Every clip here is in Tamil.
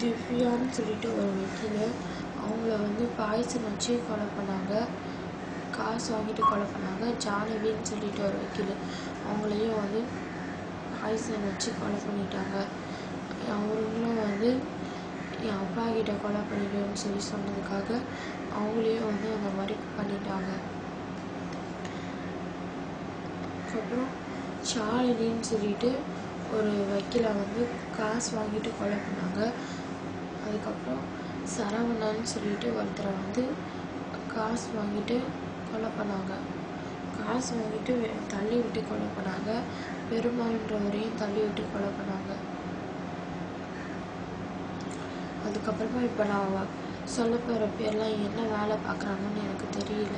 திவ்யான்னு சொல்லிட்டு ஒரு வக்கீல், அவங்கள வந்து பாய்சன் வச்சு கொலை பண்ணாங்க, காசு வாங்கிட்டு கொலை பண்ணாங்க. ஜானகின்னு சொல்லிட்டு ஒரு வக்கீல், அவங்களையும் வந்து பாய்சன் வச்சு கொலை பண்ணிட்டாங்க. அவங்களும் வந்து என் அப்பா கிட்ட கொலை பண்ணிடுன்னு சொல்லி சொன்னதுக்காக அவங்களையும் வந்து அந்த மாதிரி பண்ணிட்டாங்க. அதுக்கப்புறம் ஷாலினின்னு சொல்லிட்டு ஒரு வக்கீலை வந்து காசு வாங்கிட்டு கொலை பண்ணாங்க. அதுக்கப்புறம் சரவணன்னு சொல்லிட்டு ஒருத்தரை வந்து காசு வாங்கிட்டு கொலை பண்ணாங்க. காசு வாங்கிட்டு தள்ளி விட்டு கொலை பண்ணாங்க. பெருமாள்ன்றவரையும் தள்ளி விட்டு கொலை பண்ணாங்க. அதுக்கப்புறமா இப்போ நான் சொல்ல போகிற பேர்லாம் என்ன வேலை பார்க்குறாங்கன்னு எனக்கு தெரியல.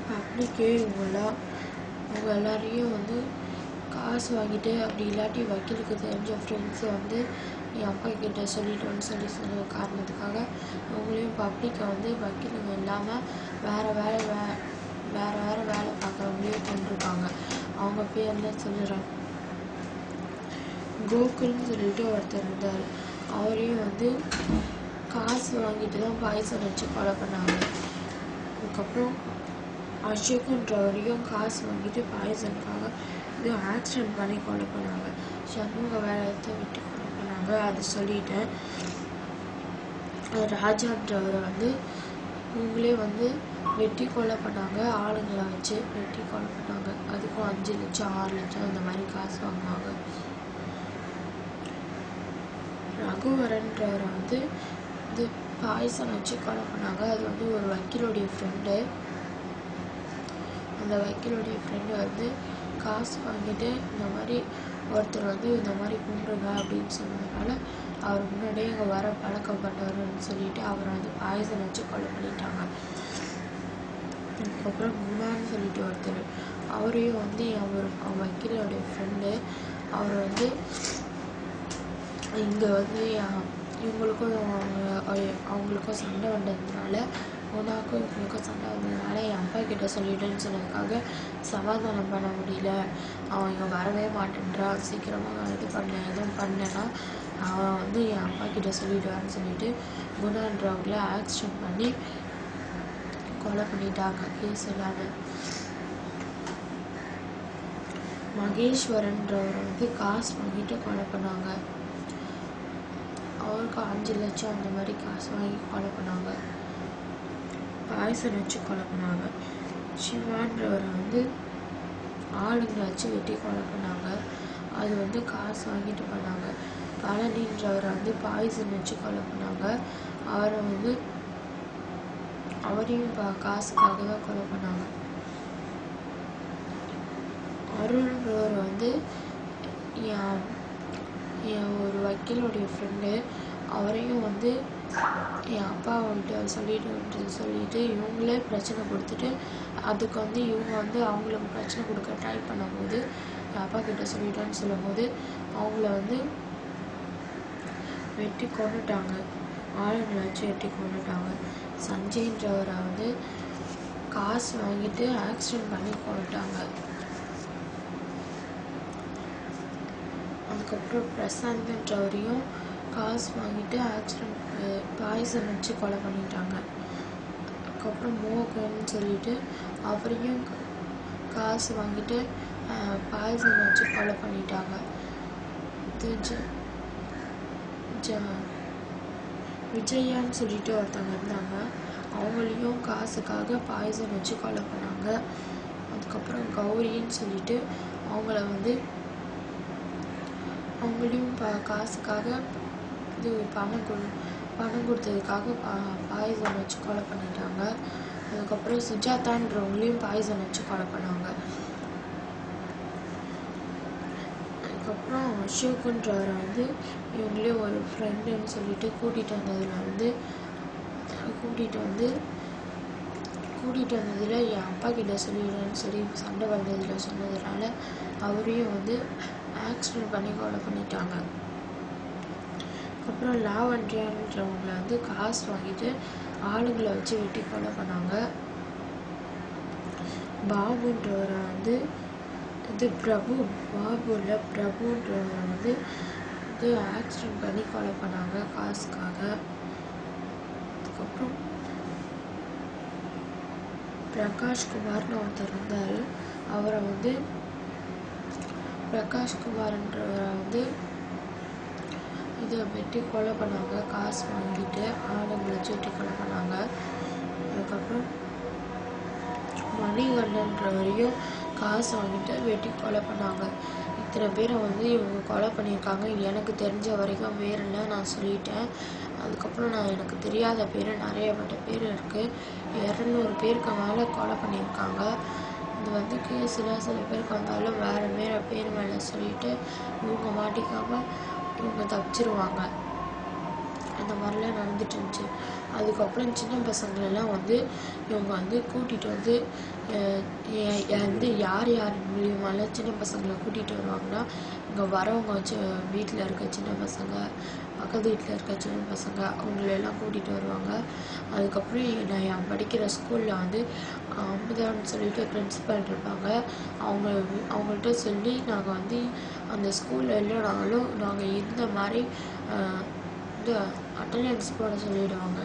பப்ளிக்கே அவங்க எல்லாரையும் வந்து காசு வாங்கிட்டு, அப்படி இல்லாட்டி வக்கீலுக்கு தெரிஞ்ச ஃப்ரெண்ட்ஸை வந்து என் அப்பா கிட்ட சொல்லிட்டோன்னு சொல்லி சொன்ன காரணத்துக்காக அவங்களையும் பப்ளிக்கை வந்து வக்கீலுங்க இல்லாமல் வேறு வேலை பார்க்குறவங்களையும் கொண்டிருக்காங்க. அவங்க பேரில் சொல்லுறாங்க. கோகுல்னு சொல்லிட்டு ஒருத்தர் இருந்தார். அவரையும் வந்து காசு வாங்கிட்டு தான் பாய்சன் வச்சு கொலை பண்ணாங்க. அதுக்கப்புறம் அசோக்குன்றவரையும் காசு வாங்கிட்டு பாய்சனுக்காக இது ஆக்சிடென்ட் பண்ணி கொலை பண்ணாங்க. சண்முக வேலையத்தை விட்டு கொலை பண்ணாங்க, அது சொல்லிட்டேன். ராஜான்றவரை வந்து இவங்களே வந்து வெட்டி கொலை பண்ணாங்க. ஆளுங்களை வச்சு வெட்டி கொலை பண்ணாங்க. அதுக்கும் 5 லட்சம் 6 லட்சம் அந்த மாதிரி காசு வாங்குவாங்க. ரகுவரன்றவரை வந்து இது பாய்சன் வச்சு கொலை பண்ணாங்க. அது வந்து ஒரு வக்கீலுடைய ஃப்ரெண்டு. அந்த வக்கீலுடைய ஃப்ரெண்டு வந்து காசு வாங்கிட்டு இந்த மாதிரி ஒருத்தர் வந்து இந்த மாதிரி கும்பிடுங்க அப்படின்னு சொன்னதுனால அவர் முன்னாடியே இங்கே வர பழக்கப்பட்டவர்னு சொல்லிட்டு அவரை வந்து பாய்சன் வச்சு கொலை பண்ணிட்டாங்க. அதுக்கப்புறம் குணான்னு சொல்லிட்டு ஒருத்தர், அவரையும் வந்து அவர் வக்கீலோடைய ஃப்ரெண்டு. அவர் வந்து இங்கே வந்து இவங்களுக்கும் அவங்களுக்கும் சண்டை வந்ததுனால, குணாக்கும் இவங்களுக்கும் சண்டை வந்ததுனால என் அப்பா கிட்ட சொல்லிட்டேன்னு சொன்னதுக்காக சமாதானம் பண்ண முடியல. அவன் இங்கே வரவே மாட்டேன்றான், சீக்கிரமாக எதுவும் பண்ணேன்னா அவன் வந்து என் அப்பா கிட்ட சொல்லிடுவான்னு சொல்லிட்டு குணான்றவங்கள ஆக்சிடென்ட் பண்ணி கொலை பண்ணிட்டாங்க கேஸ் இல்லாமல். மகேஸ்வரன்றவரை வந்து காசு வாங்கிட்டு கொலை பண்ணாங்க. அவருக்கு 5 லட்சம் அந்த மாதிரி காசு வாங்கி கொலை பண்ணாங்க. பாய்சன் வச்சு கொலை பண்ணாங்க. சிவான்றவரை வந்து ஆளுங்களை வச்சு வெட்டி கொலை பண்ணாங்க. அது வந்து காசு வாங்கிட்டு பண்ணாங்க. பழனின்றவரை வந்து பாய்சன் வச்சு கொலை பண்ணாங்க. அவரை வந்து அவரையும் காசுக்காக தான் கொலை பண்ணாங்க. அருள்ன்றவர் வந்து என் ஒரு வக்கீலுடைய ஃப்ரெண்டு. அவரையும் வந்து என் அப்பாவுக்கிட்ட சொல்லிட்டு இவங்களே பிரச்சனை கொடுத்துட்டு, அதுக்கு வந்து இவங்க வந்து அவங்களுக்கு பிரச்சனை கொடுக்க ட்ரை பண்ணும்போது என் அப்பா கிட்ட சொல்லிட்டோன்னு சொல்லும்போது அவங்கள வந்து வெட்டி கொண்டுட்டாங்க. ஆளுங்களை வச்சு வெட்டி கொண்டுட்டாங்க. சஞ்சய்ன்றவரை வந்து காசு வாங்கிட்டு ஆக்சிடென்ட் பண்ணி கொண்டுட்டாங்க. அதுக்கப்புறம் பிரசாந்த்ன்றவரையும் காசு வாங்கிட்டு பாய்சன் வச்சு கொலை பண்ணிட்டாங்க. அதுக்கப்புறம் மோகன்னு சொல்லிட்டு அவரையும் காசு வாங்கிட்டு பாய்சன் வச்சு கொலை பண்ணிட்டாங்க. விஜயான்னு சொல்லிட்டு ஒருத்தவங்க இருந்தாங்க. அவங்களையும் காசுக்காக பாய்சன் வச்சு கொலை பண்ணாங்க. அதுக்கப்புறம் கௌரின்னு சொல்லிட்டு அவங்களையும் காசுக்காக இது பணம் கொடுத்ததுக்காக பாய்சன் வச்சு கொலை பண்ணிட்டாங்க. அதுக்கப்புறம் சுஜாதான்றவங்களையும் பாய்சன் வச்சு கொலை பண்ணாங்க. அதுக்கப்புறம் அசோக்குன்றவரை வந்து இவங்களே ஒரு ஃப்ரெண்டுன்னு சொல்லிட்டு கூட்டிகிட்டு வந்ததில் என் அப்பா கிட்ட சொல்லிடுறேன்னு சொல்லி சண்டை வந்ததில் சொன்னதுனால அவரையும் வந்து ஆக்சிடென்ட் பண்ணி கொலை பண்ணிட்டாங்க. அப்புறம் லாவண்யான்றவங்களை வந்து காசு வாங்கிட்டு ஆளுங்களை வச்சு வெட்டி கொலை பண்ணாங்க. பாபுன்றவரை வந்து இது பிரபுன்றவரை வந்து இது ஆக்சிடென்ட் பண்ணி கொலை பண்ணாங்க காசுக்காக. அதுக்கப்புறம் பிரகாஷ்குமார்னு ஒருத்தர் இருந்தார். அவரை வந்து பிரகாஷ்குமார்ன்றவரை வந்து இதை வெட்டி கொலை பண்ணாங்க, காசு வாங்கிட்டு ஆளுங்களை வச்சு வெட்டி கொலை பண்ணாங்க. அதுக்கப்புறம் மணிகண்டன்றவரையும் காசு வாங்கிட்டு வெட்டி கொலை பண்ணாங்க. இத்தனை பேரை வந்து இவங்க கொலை பண்ணியிருக்காங்க. எனக்கு தெரிஞ்ச வரைக்கும் வேறுல நான் சொல்லிட்டேன். அதுக்கப்புறம் எனக்கு தெரியாத பேர் நிறையப்பட்ட பேர் இருக்குது. 200 பேருக்கு மேலே கொலை பண்ணியிருக்காங்க. இது வந்து கேஸில் சில பேருக்கு வந்தாலும் வேறு பேர் மேலே சொல்லிட்டு இவங்க மாட்டிக்காமல் இவங்க தப்பிச்சிருவாங்க. அந்த மாதிரிலாம் நடந்துட்டு இருந்துச்சு. அதுக்கப்புறம் சின்ன பசங்களெல்லாம் வந்து இவங்க வந்து கூட்டிகிட்டு வந்து வந்து யார் மூலியமாலாம் சின்ன பசங்களை கூட்டிகிட்டு வருவாங்கன்னா, இங்கே வரவங்க வச்சு வீட்டில் இருக்க சின்ன பசங்க, பக்கத்து வீட்டில் இருக்க சின்ன பசங்க அவங்களெல்லாம் கூட்டிகிட்டு வருவாங்க. அதுக்கப்புறம் நான் படிக்கிற ஸ்கூலில் வந்து அமுதான்னு சொல்லிட்டு பிரின்சிபல் இருப்பாங்க. அவங்கள்ட்ட சொல்லி நாங்கள் வந்து அந்த ஸ்கூலில் இல்லைனாலும் நாங்கள் இந்த மாதிரி இது அட்டண்டன்ஸ் போட சொல்லிவிடுவாங்க.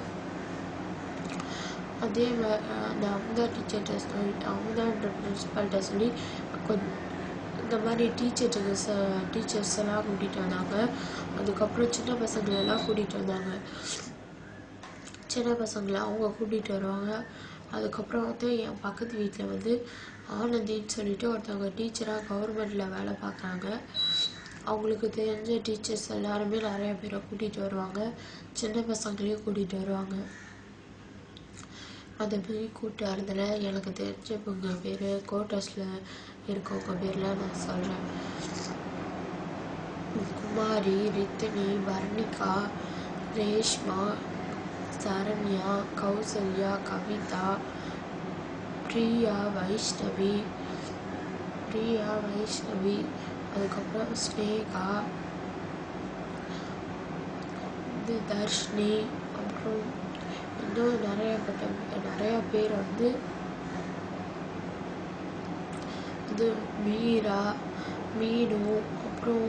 அதே மாதிரி அந்த அமுதா டீச்சர்கிட்ட சொல்லிட்டு அமுதான்ற பிரின்சிபால்கிட்ட சொல்லி கொஞ்சம் இந்த மாதிரி டீச்சர்ஸ் எல்லாம் கூட்டிகிட்டு வந்தாங்க. அதுக்கப்புறம் சின்ன பசங்களெல்லாம் கூட்டிகிட்டு வந்தாங்க. சின்ன பசங்களை அவங்க கூட்டிகிட்டு வருவாங்க. அதுக்கப்புறம் வந்து என் பக்கத்து வீட்டில் வந்து ஆனந்தின்னு சொல்லிட்டு ஒருத்தவங்க டீச்சராக கவர்மெண்ட்டில் வேலை பார்க்குறாங்க. அவங்களுக்கு தெரிஞ்ச டீச்சர்ஸ் எல்லாருமே நிறைய பேரை கூட்டிகிட்டு வருவாங்க. சின்ன பசங்களையும் கூட்டிகிட்டு வருவாங்க. அதை மாரி கூப்பிட்டு வரதில் எனக்கு தெரிஞ்சவங்க பேர், கோட்டர்ஸில் இருக்கவங்க பேர்லாம் நான் சொல்கிறேன். குமாரி, ரித்தினி, வர்ணிகா, ரேஷ்மா, சரண்யா, கௌசல்யா, கவிதா, பிரியா, வைஷ்ணவி, அதுக்கப்புறம் ஸ்னேகா, தர்ஷினி, அப்புறம் இன்னும் நிறையா பேர் வந்து இது மீரா, மீனு, அப்புறம்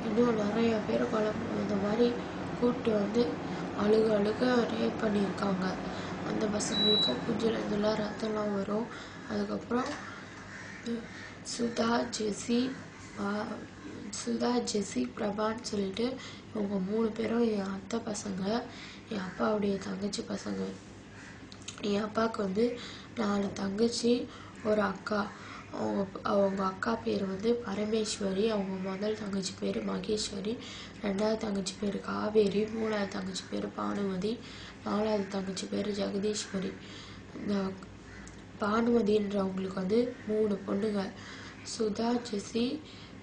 இன்னும் நிறையா பேர் இந்த மாதிரி கூப்பிட்டு வந்து அழுக ரேப் பண்ணியிருக்காங்க. அந்த பசங்களுக்கும் குஞ்சிலேருந்துலாம் ரத்தம்லாம் வரும். அதுக்கப்புறம் சுதா, ஜெசி, பிரபான்னு சொல்லிட்டு இவங்க 3 பேரும் என் அத்தை பசங்க, என் அப்பாவுடைய தங்கச்சி பசங்க. என் அப்பாவுக்கு வந்து 4 தங்கச்சி, ஒரு அக்கா. அவங்க அக்கா பேர் வந்து பரமேஸ்வரி, அவங்க முதல் தங்கச்சி பேர் மகேஸ்வரி, 2வது தங்கச்சி பேர் காவேரி, 3வது தங்கச்சி பேர் பானுமதி, 4வது தங்கச்சி பேர் ஜெகதீஸ்வரி. இந்த பானுமதின்றவங்களுக்கு வந்து 3 பொண்ணுங்க, சுதா, ஜெசி,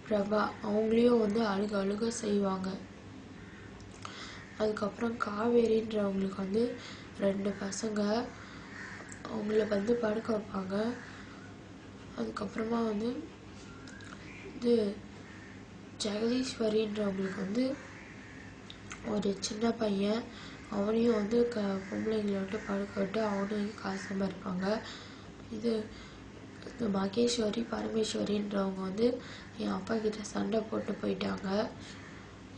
பிரபா. அவங்களையும் வந்து அழுக செய்வாங்க. அதுக்கப்புறம் காவேரின்றவங்களுக்கு வந்து 2 பசங்க, அவங்கள வந்து படுக்க வைப்பாங்க. அதுக்கப்புறமா வந்து இது ஜெகதீஸ்வரின்றவங்களுக்கு வந்து ஒரு சின்ன பையன், அவனையும் வந்து பொம்பளைங்களை விட்டு படுக்க விட்டு அவனையும் காசு சம்பாதிப்பாங்க. இது மகேஸ்வரி, பரமேஸ்வரின்றவங்க வந்து என் அப்பா கிட்ட சண்டை போட்டு போயிட்டாங்க.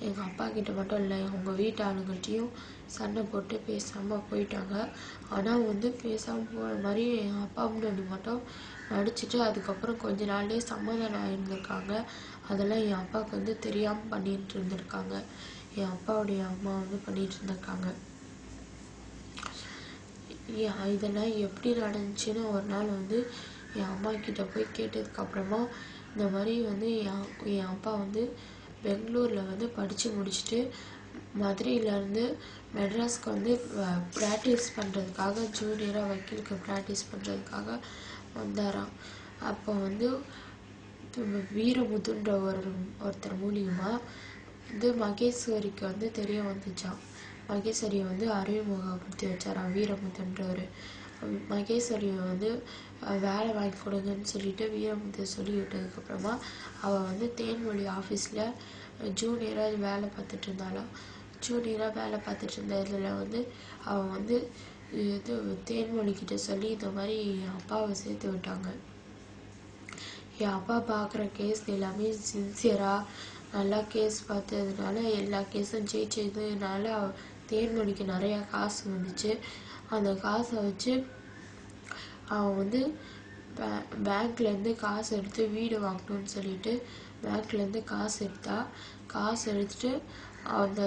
எங்கள் அப்பா கிட்ட மட்டும் இல்லை, அவங்க வீட்டு ஆளுங்கள்ட்டையும் சண்டை போட்டு பேசாமல் போயிட்டாங்க. ஆனால் வந்து பேசாமல் போகிற மாதிரி எங்கள் அப்பா முன்னாடி மட்டும் நடிச்சுட்டு அதுக்கப்புறம் கொஞ்ச நாள்லேயே சமாதானம் ஆகியிருந்திருக்காங்க. அதெல்லாம் என் அப்பாவுக்கு வந்து தெரியாமல் பண்ணிட்டு இருந்திருக்காங்க. என் அப்பாவுடைய அம்மா வந்து பண்ணிட்டு இருந்திருக்காங்க. இதெல்லாம் எப்படி நடந்துச்சுன்னு ஒரு நாள் வந்து என் அம்மா கிட்ட போய் கேட்டதுக்கப்புறமா இந்த மாதிரி வந்து என் அப்பா வந்து பெங்களூரில் வந்து படித்து முடிச்சுட்டு மதுரையிலேருந்து மெட்ராஸ்க்கு வந்து ப்ராக்டிஸ் பண்ணுறதுக்காக, ஜூனியராக வக்கீலுக்கு ப்ராக்டிஸ் பண்ணுறதுக்காக வந்தாராம். அப்போ வந்து வீரமுத்துன்ற ஒருத்தர் மூலியமாக வந்து மகேஸ்வரிக்கு வந்து தெரிய வந்துச்சான். மகேஸ்வரியை வந்து அறிமுகப்படுத்தி வச்சாராம் வீரமுத்துன்றவர். மகேஸ்வரியை வந்து வேலை வாங்கி கொடுங்கன்னு சொல்லிட்டு வீரமுத்து சொல்லி விட்டதுக்கப்புறமா அவள் வந்து தேன்மொழி ஆஃபீஸில் ஜூனியராக வேலை பார்த்துட்டு இருந்தாளாம். ஜூனியராக வேலை பார்த்துட்டு இருந்ததில் வந்து அவன் வந்து இது தேன்மொழிக்கிட்ட சொல்லி இந்த மாதிரி என் அப்பாவை சேர்த்து விட்டாங்க. என் அப்பா பார்க்குற கேஸ் எல்லாமே சின்சியராக நல்லா கேஸ் பார்த்ததுனால எல்லா கேஸும் ஜெயிச்சதுனால தேன்மொழிக்கு நிறையா காசு வந்துச்சு. அந்த காசை வச்சு அவன் வந்து பேங்க்லேருந்து காசு எடுத்து வீடு வாங்கணும்னு சொல்லிட்டு பேங்க்லேருந்து காசு எடுத்துட்டு அந்த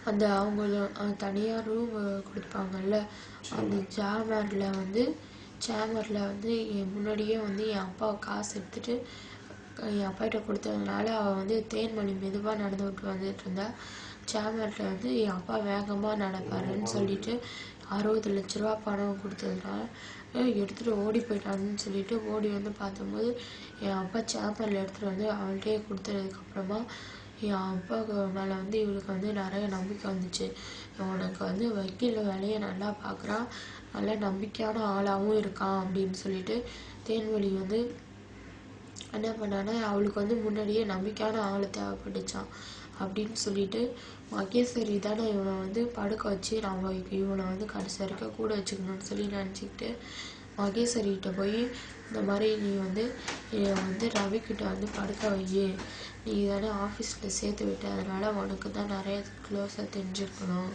அந்த அவங்கள தனியாக ரூம் கொடுப்பாங்கல்ல, அந்த சேம்பரில் வந்து என் முன்னாடியே வந்து என் அப்பாவை காசு எடுத்துட்டு என் அப்பாகிட்ட கொடுத்ததுனால அவள் வந்து தேன்மொழி மெதுவாக நடந்துக்கிட்டு வந்துட்டு இருந்தா. சேம்பரில் வந்து என் அப்பா வேகமாக நடப்பாருன்னு சொல்லிட்டு 60 லட்ச ரூபா பணம் கொடுத்ததுனால எடுத்துகிட்டு ஓடி போயிட்டான்னு சொல்லிட்டு ஓடி வந்து பார்த்தபோது என் அப்பா சேம்பரில் எடுத்துகிட்டு வந்து அவள்கிட்டயே கொடுத்ததுக்கப்புறமா என் அப்பாவுக்கு மேலே வந்து இவளுக்கு வந்து நிறைய நம்பிக்கை வந்துச்சு. உனக்கு வந்து வக்கீல் வேலையை நல்லா பார்க்குறான், நல்ல நம்பிக்கையான ஆளாகவும் இருக்கான் அப்படின்னு சொல்லிட்டு தேன்மொழி வந்து என்ன பண்ணான்னா அவளுக்கு வந்து முன்னாடியே நம்பிக்கையான ஆள் தேவைப்பட்டுச்சான். அப்படின்னு சொல்லிட்டு மகேஸ்வரி தானே இவனை வந்து படுக்க வச்சு நம்ம இவனை வந்து கடைசி வரைக்கும் கூட வச்சுக்கணும்னு சொல்லி நினச்சிக்கிட்டு மகேஸ்வரிகிட்ட போய் இந்த மாதிரி நீ வந்து ரவிக்கிட்ட வந்து படுக்க வை, நீ தானே ஆஃபீஸில் சேர்த்து விட்ட, அதனால உனக்கு தான் நிறைய க்ளோஸாக தெரிஞ்சிருக்கணும்,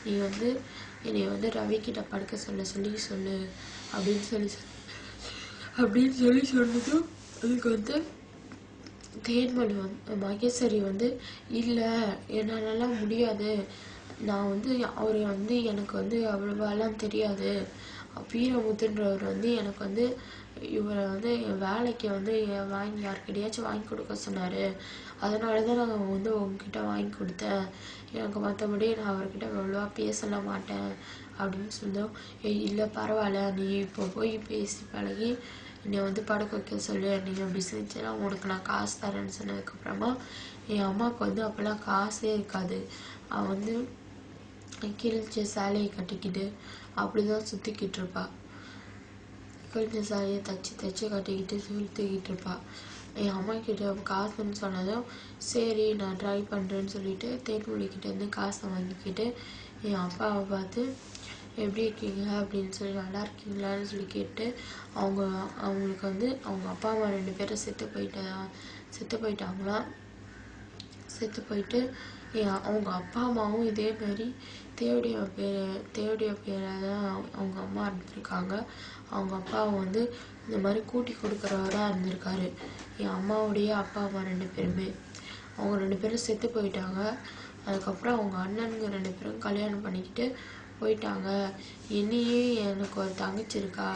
நீ வந்து என்னை வந்து ரவிக்கிட்ட படுக்க சொல்லு அப்படின்னு சொல்லி சொன்னதும் அதுக்கு வந்து தேன்மொழி மகேஸ்வரி வந்து இல்லை என்னாலலாம் முடியாது, நான் வந்து அவர் வந்து எனக்கு வந்து அவ்வளவாலாம் தெரியாது, வீரமுத்துன்றவர் வந்து எனக்கு வந்து இவரை வந்து என் வேலைக்கு வந்து யாருக்கிட்டையாச்சும் வாங்கி கொடுக்க சொன்னார், அதனால தான் நான் வந்து உங்ககிட்ட வாங்கி கொடுத்தேன், எனக்கு மற்றபடி நான் அவர்கிட்ட அவ்வளோவா பேசலாம் மாட்டேன் அப்படின்னு சொன்னோம். இல்லை பரவாயில்ல, நீ இப்போ போய் பேசி பழகி என்னை வந்து படுக்க வைக்க சொல்லு, நீங்கள் அப்படி செஞ்சேன்னா உனக்கு நான் காசு தரேன்னு சொன்னதுக்கப்புறமா என் அம்மாவுக்கு வந்து அப்போல்லாம் காசே இருக்காது. அவன் வந்து கிழிச்ச சேலையை கட்டிக்கிட்டு அப்படிதான் சுற்றிக்கிட்டு இருப்பா. கிழிச்ச சேலையை தச்சு கட்டிக்கிட்டு சுற்றிக்கிட்டு இருப்பா. என் அம்மா கிட்ட காசுன்னு சொன்னதும் சரி நான் ட்ரை பண்ணுறேன்னு சொல்லிட்டு தேன்மொழிக்கிட்டேருந்து காசை வாங்கிக்கிட்டு என் அப்பாவை பார்த்து எப்படி இருக்கீங்க அப்படின்னு சொல்லி நல்லா இருக்கீங்களான்னு சொல்லி கேட்டு அவங்களுக்கு வந்து அவங்க அப்பா அம்மா 2 பேரும் செத்து போயிட்டாங்களாம். செத்து போயிட்டு அவங்க அப்பா அம்மாவும் இதே மாதிரி தேவடைய பேரை தான் அவங்க அம்மா இருந்திருக்காங்க. அவங்க அப்பாவை வந்து இந்த மாதிரி கூட்டி கொடுக்குறவராக இருந்திருக்காரு. என் அம்மாவுடைய அப்பா அம்மா 2 பேருமே அவங்க 2 பேரும் செத்து போயிட்டாங்க. அதுக்கப்புறம் அவங்க அண்ணனுங்க 2 பேரும் கல்யாணம் பண்ணிக்கிட்டு போயிட்டாங்க. என்னையும் எனக்கு ஒரு தங்கச்சி இருக்கா,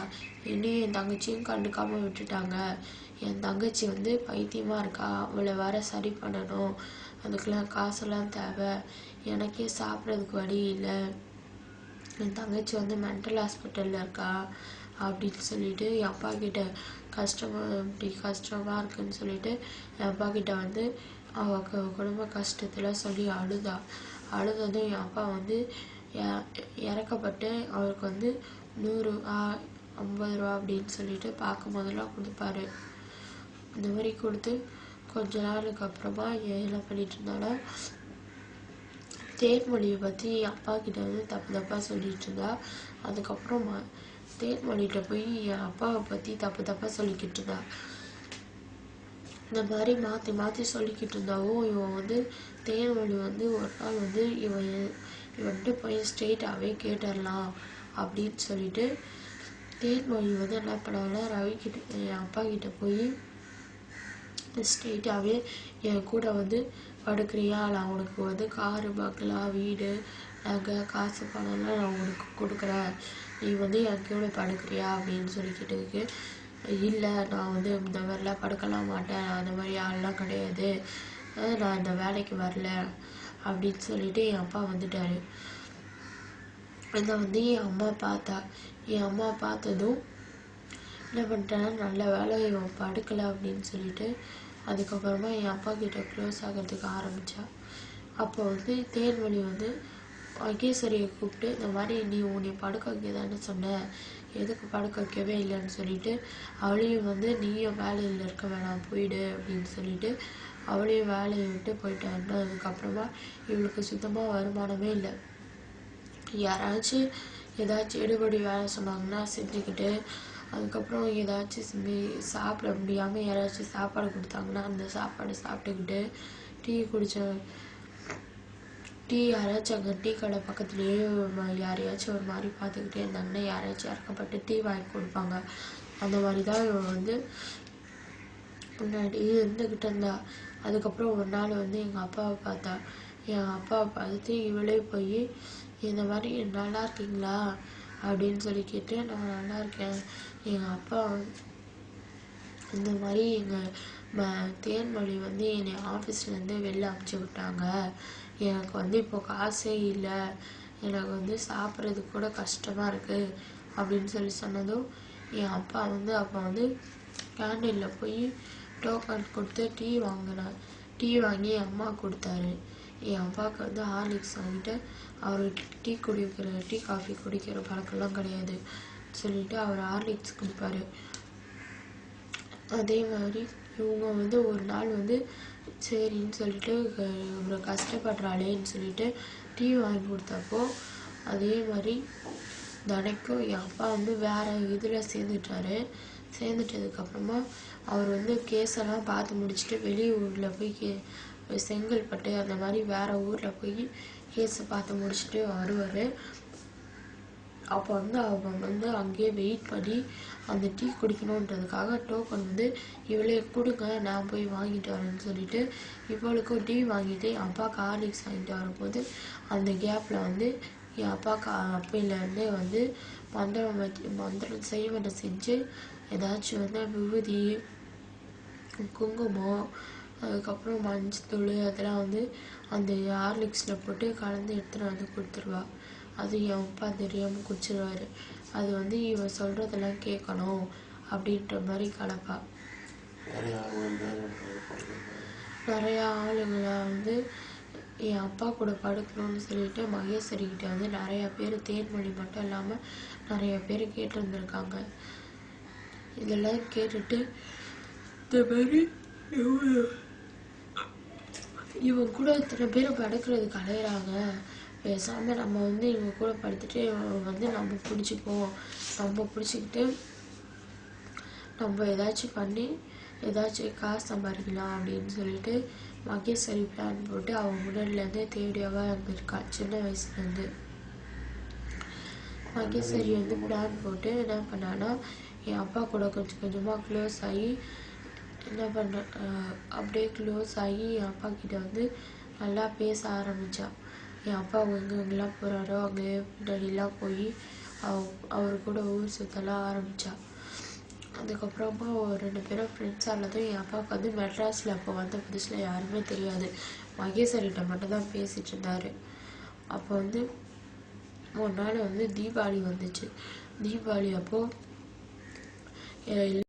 என்னையும் என் தங்கச்சியும் கண்டுக்காம விட்டுட்டாங்க. என் தங்கச்சி வந்து பைத்தியமாக இருக்கா, அவளை வேற சரி பண்ணணும், அதுக்கெல்லாம் காசெல்லாம் தேவை, எனக்கே சாப்பிட்றதுக்கு வழி இல்லை, என் தங்கச்சி வந்து மென்டல் ஹாஸ்பிட்டலில் இருக்கா அப்படின்னு சொல்லிட்டு என் அப்பா கிட்ட கஷ்டமாக இருக்குன்னு சொல்லிட்டு என் அப்பா கிட்ட வந்து அவ குடும்ப கஷ்டத்தில் சொல்லி அழுததும் என் அப்பா வந்து இறக்கப்பட்டு அவருக்கு வந்து 150 ரூபா அப்படின்னு சொல்லிட்டு பார்க்கும் போதெல்லாம் கொடுப்பாரு. இந்த மாதிரி கொடுத்து கொஞ்ச நாளுக்கு அப்புறமா என்ன பண்ணிட்டு இருந்தாலும் தேன்மொழியை பற்றி என் அப்பா கிட்ட வந்து தப்பாக சொல்லிட்டு இருந்தா. அதுக்கப்புறம் தேன்மொழிகிட்ட போய் என் அப்பாவை பற்றி தப்பாக சொல்லிக்கிட்டு இருந்தா. இந்த மாதிரி மாற்றி சொல்லிக்கிட்டு இருந்தாவும் இவன் வந்து தேன்மொழி வந்து ஒரு நாள் வந்து இவன்ட்டு போய் ஸ்ட்ரெயிட்டாகவே கேட்டுடலாம் அப்படின்னு சொல்லிட்டு தேன்மொழி வந்து என்ன பண்ணாங்கன்னா ரவிக்கிட்ட என் அப்பா கிட்ட போய் ஸ்ட்ரெயிட்டாகவே என் கூட வந்து படுக்கிறியா, நான் உனக்கு வந்து காரு பங்களா வீடு நகை காசு பணம்லாம் நான் உனக்கு கொடுக்குறேன், நீ வந்து என் கூட படுக்கிறியா அப்படின்னு சொல்லிக்கிட்டு இல்லை நான் வந்து இந்த மாதிரிலாம் படுக்கலாம் மாட்டேன், அந்த மாதிரி ஆள்லாம் கிடையாது, நான் இந்த வேலைக்கு வரல அப்படின்னு சொல்லிட்டு என் அப்பா வந்துட்டாரு. இதை வந்து என் அம்மா பார்த்ததும் என்ன பண்ணிட்டேன்னா நல்ல வேலை இவன் படுக்கலை அப்படின்னு சொல்லிட்டு அதுக்கப்புறமா என் அப்பா கிட்ட க்ளோஸ் ஆகிறதுக்கு ஆரம்பித்தா. அப்போ வந்து தேன்மொழி வந்து மகேஸ்வரியை கூப்பிட்டு இந்த மாதிரி நீ உன்னை படுக்க வைக்க தானே சொன்ன, எதுக்கு படுக்க வைக்கவே இல்லைன்னு சொல்லிட்டு அவளையும் வந்து நீயும் வேலையில் இருக்க வேணாம் போயிடு அப்படின்னு சொல்லிட்டு அவளையும் வேலையை விட்டு போயிட்டாருன்னா அதுக்கப்புறமா இவளுக்கு சுத்தமாக வருமானமே இல்லை. யாராச்சும் ஏதாச்சும் எடுபடி வேலை சொன்னாங்கன்னா செஞ்சுக்கிட்டு அதுக்கப்புறம் ஏதாச்சும் சாப்பிட முடியாமல் யாராச்சும் சாப்பாடு கொடுத்தாங்கன்னா அந்த சாப்பாடு சாப்பிட்டுக்கிட்டு டீ யாராச்சும் அங்கே டீ கடை பக்கத்துலேயே யாரையாச்சும் ஒரு மாதிரி பார்த்துக்கிட்டே இருந்தாங்கன்னா யாராச்சும் இறக்கப்பட்டு டீ வாங்கி கொடுப்பாங்க. அந்த மாதிரி தான் இவன் வந்து முன்னாடி இருந்துக்கிட்டு இருந்தா. அதுக்கப்புறம் ஒரு நாள் வந்து எங்கள் அப்பாவை பார்த்தா. என் அப்பாவை பார்த்துட்டு இவளே போய் இந்த மாதிரி நல்லா இருக்கீங்களா அப்படின்னு சொல்லி கேட்டு, நான் நல்லா இருக்கேன், எங்கள் அப்பா இந்த மாதிரி எங்கள் தேன்மொழி வந்து என்னை ஆஃபீஸ்லேருந்து வெளில அனுப்பிச்சி விட்டாங்க, எனக்கு வந்து இப்போ காசே இல்லை, எனக்கு வந்து சாப்பிட்றதுக்கு கூட கஷ்டமாக இருக்குது அப்படின்னு சொல்லி சொன்னதும் என் அப்பா வந்து அப்போ வந்து கேண்டீனில் போய் டோக்கன் கொடுத்து டீ வாங்கி என் அம்மா கொடுத்தாரு. என் அப்பாவுக்கு வந்து ஹார்லிக்ஸ் வாங்கிட்டு அவருக்கு டீ காஃபி குடிக்கிற பழக்கம்லாம் கிடையாது சொல்லிட்டு அவர் ஹார்லிக்ஸ் கொடுப்பாரு. அதே மாதிரி இவங்க வந்து ஒரு நாள் வந்து சரின்னு சொல்லிட்டு இவரை கஷ்டப்படுறாளேன்னு சொல்லிட்டு டீ வாங்கி கொடுத்தப்போ அதே மாதிரி தினைக்கும் என் அப்பா வந்து வேற இதில் சேர்ந்துட்டதுக்கப்புறமா அவர் வந்து கேஸெல்லாம் பார்த்து முடிச்சுட்டு வெளியூரில் போய் செங்கல்பட்டு அந்த மாதிரி வேற ஊரில் போய் கேஸை பார்த்து முடிச்சுட்டு வருவார். அப்போ வந்து அவங்க வந்து அங்கேயே வெயிட் பண்ணி அந்த டீ குடிக்கணுன்றதுக்காக டோக்கன் வந்து இவளே கொடுங்க நான் போய் வாங்கிட்டு வரேன்னு சொல்லிட்டு இவளுக்கும் டீ வாங்கிட்டு என் அப்பாவுக்கு ஹார்லிக்ஸ் வாங்கிட்டு வரும்போது அந்த கேப்பில் வந்து என் அப்பாவுக்கு அப்பையிலேருந்தே வந்து மந்திரம் செய்வனை செஞ்சு ஏதாச்சும் வந்து விபூதி, குங்குமம், அதுக்கப்புறம் மஞ்சத்தூள் அதெல்லாம் வந்து அந்த ஹார்லிக்ஸில் போட்டு கலந்து எடுத்துகிட்டு வந்து கொடுத்துருவா. அது என் அப்பா தெரியாமல் குடிச்சிருவார். அது வந்து இவன் சொல்கிறதெல்லாம் கேட்கணும் அப்படின்ற மாதிரி கலப்பா. நிறையா ஆளுங்களை வந்து என் அப்பா கூட படுக்கணும்னு சொல்லிட்டு மகேஸ்வரிக்கிட்ட வந்து நிறையா பேர் தேன்மொழி மட்டும் இல்லாமல் நிறைய பேர் கேட்டிருந்துருக்காங்க. இதெல்லாம் கேட்டுட்டு இந்த மாதிரி இவங்க கூட இத்தனை பேர் படுக்கிறதுக்கு அலையிறாங்க, பேசாமல் நம்ம வந்து இவங்க கூட படுத்துட்டு வந்து நம்ம பிடிச்சிக்கிட்டு நம்ம ஏதாச்சும் பண்ணி ஏதாச்சும் காசு சம்பாதிக்கலாம் அப்படின்னு சொல்லிட்டு மகேஸ்வரி பிளான் போட்டு அவன் முன்னாடிலேருந்தே தேடியாவாக இருந்திருக்கா. சின்ன வயசுலேருந்து மகேஸ்வரி வந்து பிளான் போட்டு என்ன பண்ணான்னா என் அப்பா கூட கொஞ்சம் கொஞ்சமாக க்ளோஸ் ஆகி அப்படியே க்ளோஸ் ஆகி என் அப்பா கிட்ட வந்து நல்லா பேச ஆரம்பித்தான். என் அப்பா எங்கெங்கெல்லாம் போகிறாரோ அங்கே முன்னாடிலாம் போய் அவர் கூட ஊர் சுற்றலாம் ஆரம்பித்தான். அதுக்கப்புறமா ஒரு 2 பேரும் ஃப்ரெண்ட்ஸ் ஆனதும் என் அப்பாவுக்கு வந்து மெட்ராஸில் அப்போ வந்த புதுசில் யாருமே தெரியாது, மகேஸ்வரிகிட்ட மட்டும் தான் பேசிகிட்டு இருந்தார். அப்போ வந்து ஒரு நாள் வந்து தீபாவளி வந்துச்சு. தீபாவளி அப்போது